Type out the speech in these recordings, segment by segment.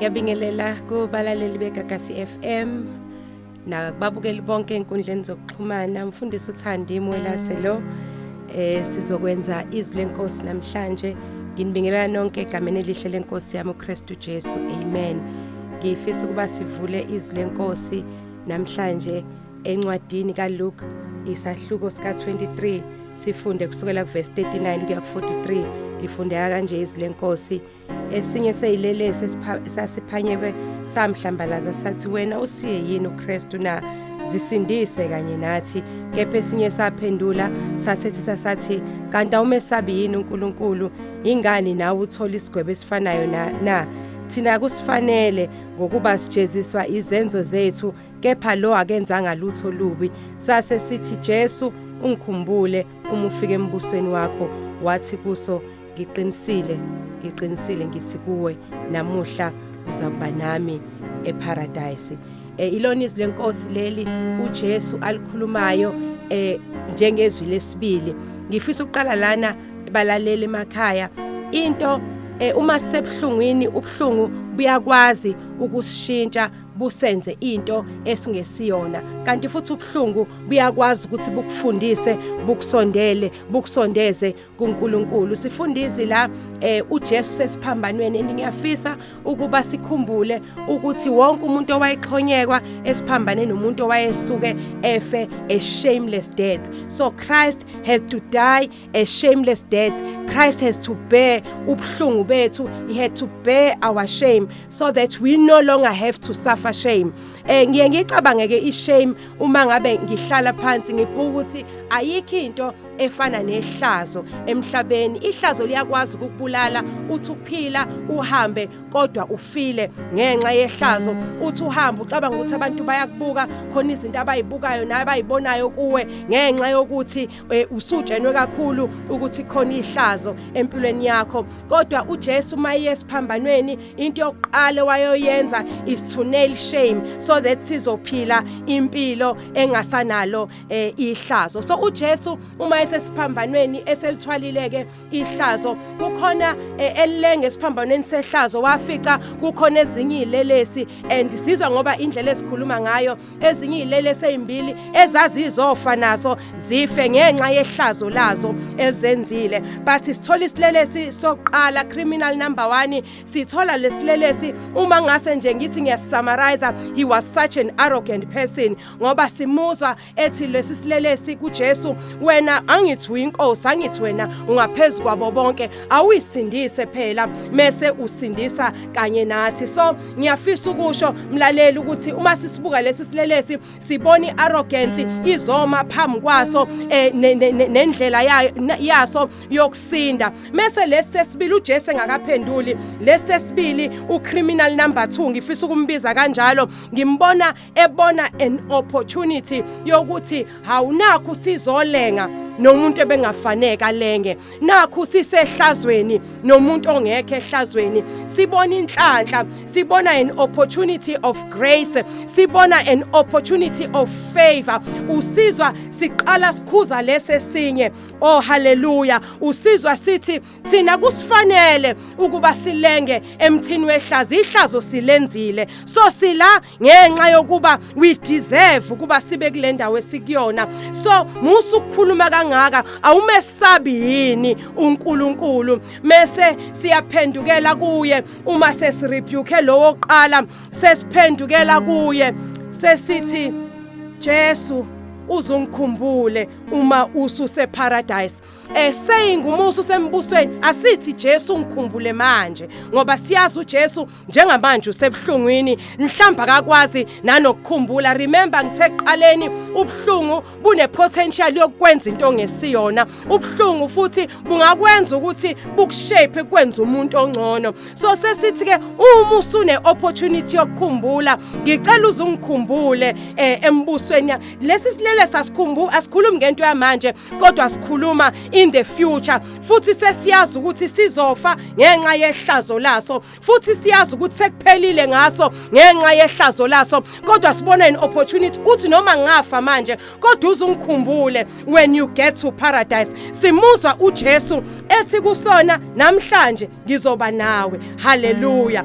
Ngiyabingelela kubalaleli beGagasi FM nakubabukeli bonke enkundleni zokuxhumana. Mfundisi uThandi Mwelase lo sizokwenza izwi lenkosi namhlanje. Nginibingelela nonke egameni elihle lenkosi yami uKristu Jesu. Amen. Ngifisa ukuba sivule izwi lenkosi namhlanje encwadini kaLuke isahluko sika 23 sifunde kusukela kuverse 39 kuya ku 43. Lifundeka kanje izwi lenkosi. Esinye seyilelese sasiphanyekwe samhlambalaza sathi wena usiye yini uKristu na zisindise kanye nathi. Kepha esinye saphendula sathi kanti awumesabi yini uNkulunkulu, ingani nawe uthola isigwebo esifanayo na thina kusifanele ngokuba sijeziswa izenzo zethu, kepha lo akenzanga lutho lubi. Sase sithi Jesu ungikhumbule uma ufike embusweni wakho. Wathi kuso ngiqinisile ngithi kuwe namuhla uza kuba nami eparadise. Ilona izwi lenkosi leli uJesu alikhulumayo njengezwi lesibili. Ngifisa ukuqala lana balaleli emakhaya into uma sisebuhlungwini ubuhlungu buyakwazi ukusishintsha busenze into esingesiyona, kanti futhi ubuhlungu buyakwazi ukuthi bukufundise bukusondeze kuNkulunkulu. Sifundizwe la uJesu sesiphambanweni. Ngiyafisa ukuba sikhumbule ukuthi wonke umuntu owayexhonyekwa esiphambaneni umuntu owayesuke efe a shameless death. So Christ has to die a shameless death. Christ has to bear ubuhlungu bethu. He had to bear our shame so that we no longer have to suffer shame. Ngiye ngicabange ke ishame uma ngabe ngihlala phansi ngibuka ukuthi ayikho into efana nehlazo emhlabeni. Ihlazo liyakwazi ukubulala, uthi uphila uhambe kodwa ufile ngenxa yehlazo. Uthi uhamba ucabanga ukuthi abantu bayakubuka, khona izinto abayibukayo nabayibonayo kuwe ngenxa yokuthi usutshenwe kakhulu ukuthi khona ihlazo empilweni yakho. Kodwa uJesu maye esiphambanweni into yokuqala wayoyenza is to nail shame so that sizophila impilo engasanalo ihlazo. So uJesu uma esiphambanweni eselithwalileke ihlazo, kukhona elenge esiphambanweni sehlazo wafica kukhona ezinye izilelesi, and sizwa ngoba indlela esikhuluma ngayo ezinye izilelesi ezimbili ezazizofa naso zife ngenxa yehlazo lazo elizenzile. But sithola isilelesi soqala, criminal number 1, sithola lesilelesi uma ngase nje ngithi ngiyasummarize, he was such an arrogant person ngoba simuzwa ethi lesi silelesi kuJesu, wena angithi uyinkosi, angithi wena ungaphezulu kwabo bonke, awuyisindise phela mase usindisa kanye nathi. So ngiyafisa ukusho mlaleli ukuthi uma sisibuka lesi silelesi sibona iarrogance izoma phambi kwaso nendlela yaso yokusinda. Mase lesi sesibili uJesu engakaphenduli, lesi sesibili ucriminal number 2 ngifisa ukumbiza kanjalo, ngimbona ebona an opportunity yokuthi hawunakho sizolenga nomuntu ebengafaneka lenge, nakho sisehlazweni nomuntu ongekho ehlazweni. Sibona inhlanhla, sibona an opportunity of grace, sibona an opportunity of favor. Usizwa siqala sikhuza lesesinye. Oh hallelujah. Usizwa sithi thina kusifanele ukuba silenge emthini wehlazo. Ihlazo silenzile, so sila ngenxa yokuba we deserve ukuba sibe kule ndawo esikuyona. So musukukhuluma kangaka awumesabi yini uNkulunkulu, mase siyaphendukela kuye. Uma sesirebuke lo woqala sesiphendukela kuye sesithi Jesu uzungikhumbule uma ususe paradise. Saying umusu sembusweni asithi Jesu ngikhumbule manje, ngoba siyazi uJesu njengamanje usebuhlungwini, mhlamba akakwazi nanokukhumbula. Remember ngithe eqaleni ubuhlungu bune potential yokwenza into ongesiyona. Ubuhlungu futhi bungakwenza ukuthi bukushape kwenza umuntu ongcono. So sesithi ke uma usune opportunity ngicela uzungikhumbule embusweni. Lesi silele asikhulumi ngento into yamanje kodwa sikhuluma in the future futhi sesiyazi ukuthi sizofa ngenxa yehlazo laso futhi siyazi ukuthi sekuphelile ngaso ngenxa yehlazo laso kodwa sibona an opportunity uthi noma ngafa manje kodwa uzungikhumbule when you get to paradise. Simuzwa uJesu ethi kusona namhlanje ngizoba nawe. Hallelujah.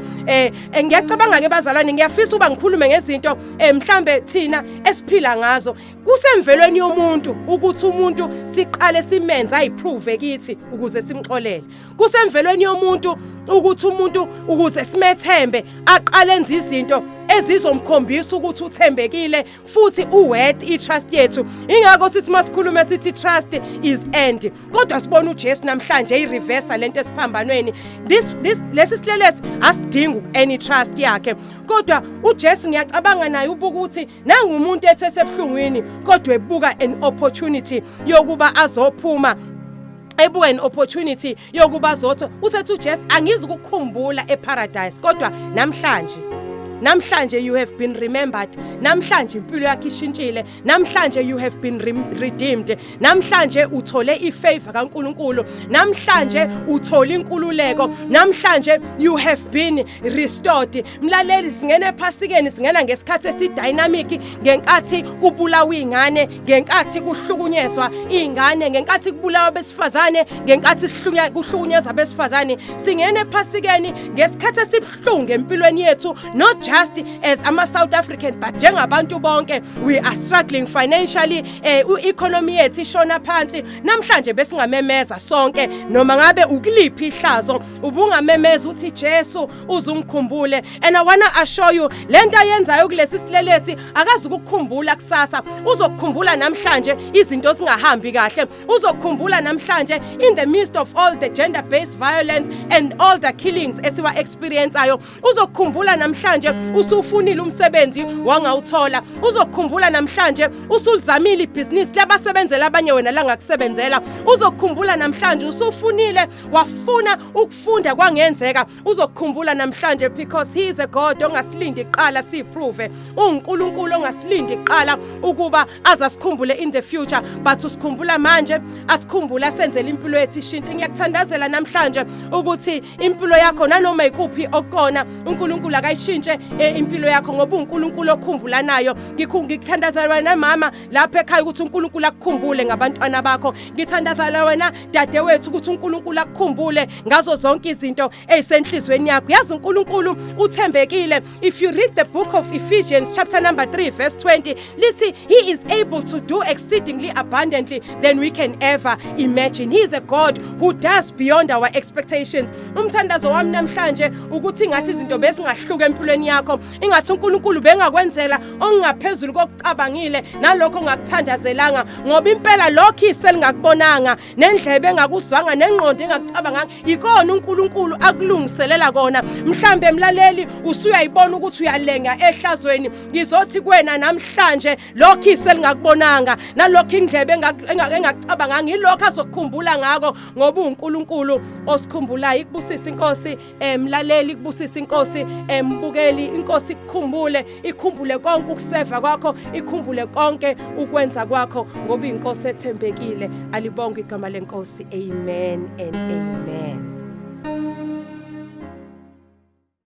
Ngiyacabanga ke bazalwane ngiyafisa uba ngikhulume ngezinto mhlambe thina esiphila ngazo kusemvelweni yomuntu ukuthi umuntu siqale simenze ayiprove kithi ukuze simxolele. Kusemvelweni yomuntu ukuthi umuntu ukuze simethembe aqale enze izinto ezizomkhombisa ukuthi uthembekile futhi uworth itrust yethu. Ingakho sithi masikhuluma sithi trust is end. Kodwa sibona uJesu namhlanje ireverse lento esiphambanweni. Lesi silelesi asidingi any trust yakhe. Kodwa uJesu ngiyacabanga naye ukuthi nangumuntu ethe sebhlungwini kodwa ebuka an opportunity yokuba azophuma ebuka an opportunity yokuba azothi usethi uJesu angizi ukukhumbula eparadise kodwa namhlanje you have been remembered. Namhlanje impilo yakho ishintshile. Namhlanje you have been redeemed. Namhlanje uthole ifavor kaNkulunkulu. Namhlanje uthola inkululeko. Namhlanje you have been restored. Mlaleli singene ephasikeni singena ngesikhathi esidynamic ngenkathi kubulawa ingane, ngenkathi kuhlukunyezwa ingane, ngenkathi kubulawa besifazane, ngenkathi kuhlukunyezwa besifazane. Singene ephasikeni ngesikhathi esibhlungu empilweni yethu not just as South African but njengabantu bonke we are struggling financially. Economy yethu ishona phansi. Namhlanje besingamemeza sonke noma ngabe ukuliphi ihlazo ubungamemeza uthi Jesu uzungikhumbule. And I wanna assure you lento ayenzayo kulesi silelesi akazi ukukhumbula kusasa. Uzokukhumbula namhlanje izinto singahambi kahle. Uzokukhumbula namhlanje in the midst of all the gender based violence and all the killings esiwa experience ayo. Uzokukhumbula namhlanje usufunile umsebenzi wangawuthola. Uzokukhumbula namhlanje usulizamile ibhizinisi labasebenzela abanye wena la ngakusebenzela. Uzokukhumbula namhlanje usufunile wafuna ukufunda kwangenzeka. Uzokukhumbula namhlanje because he is a God ongasilindi iqala siprove. UNkulunkulu ongasilindi iqala ukuba azasikhumbule in the future but usikhumbula manje asikhumbula senzele impilo yethu ishintshe. Ngiyakuthandazela namhlanje ukuthi impilo yakho nanoma ikuphi okona uNkulunkulu akayishintshe impilo yakho ngoba uNkulunkulu okhumbula nayo. Ngikuthandazela wena mama lapha ekhaya ukuthi uNkulunkulu akukhumbule ngabantwana bakho. Ngithandazela wena dadewethu ukuthi uNkulunkulu akukhumbule ngazo zonke izinto ezisenhlizweni yakho. Yazi uNkulunkulu uthembekile. If you read the book of Ephesians chapter number 3 verse 20 lithi he is able to do exceedingly abundantly than we can ever imagine. He is a God who does beyond our expectations. Umthandazo wami namhlanje ukuthi ngathi izinto besingahluka empilweni yakho. Ingathi uNkulunkulu bengakwenzela ongaphezulu kokucabangile nalokho ongakuthandazelanga ngoba impela lokho iselingakubonanga nendlebe engakuzwanga nengqondo engakucabanganga ikona uNkulunkulu akulungiselela kona. Mhlambe emlaleli usuyayibona ukuthi uyalenga ehlazweni. Ngizothi kuwena namhlanje lokho iselingakubonanga nalokho indlebe engakucabanganga ilokho azokukhumbula ngako ngoba uNkulunkulu osikhumbulayo. Ikubusisa inkosi mlaleli, ikubusisa inkosi mbukeli. Inkosi ikukhumbule, ikhumbule konke ukuseva kwakho, ikhumbule konke ukwenza kwakho ngoba inkosi ethembekile. Alibonge igama lenkosi. Amen and amen.